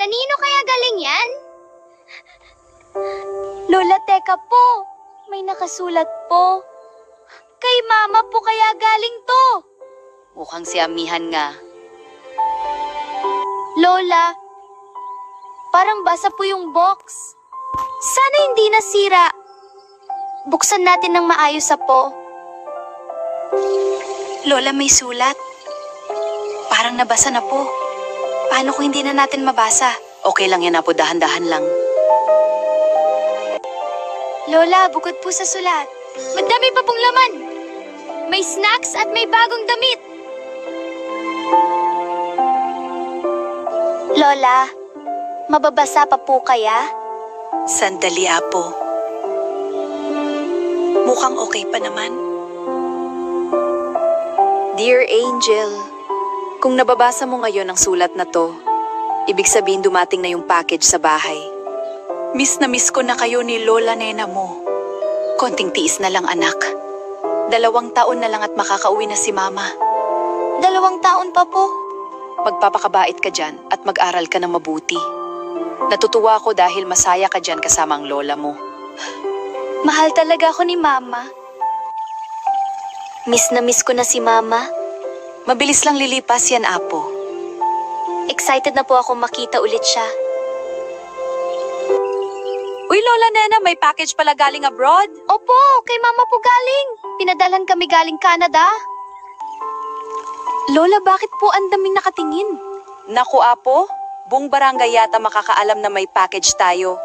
Kanino kaya galing yan? Lola, teka po. May nakasulat po. Kay Mama po kaya galing to. Mukhang si Amihan nga. Lola, parang basa po yung box. Sana hindi nasira. Buksan natin ng maayos po. Lola, may sulat. Parang nabasa na po. Paano kung hindi na natin mabasa? Okay lang yan, Apo. Dahan-dahan lang. Lola, bukod po sa sulat, madami pa pong laman. May snacks at may bagong damit. Lola, mababasa pa po kaya? Sandali, Apo. Mukhang okay pa naman. Dear Angel, kung nababasa mo ngayon ang sulat na to, ibig sabihin dumating na yung package sa bahay. Miss na miss ko na kayo ni Lola Nena mo. Konting tiis na lang, anak. 2 taon na lang at makakauwi na si Mama. 2 taon pa po. Magpapakabait ka dyan at mag-aral ka ng mabuti. Natutuwa ako dahil masaya ka dyan kasama ang lola mo. Mahal talaga ako ni Mama. Miss na miss ko na si Mama. Mabilis lang lilipas yan, Apo. Excited na po ako makita ulit siya. Uy, Lola Nena, may package pala galing abroad. Opo, kay Mama po galing. Pinadalhan kami galing Canada. Lola, bakit po ang daming nakatingin? Naku, Apo, buong barangay yata makakaalam na may package tayo.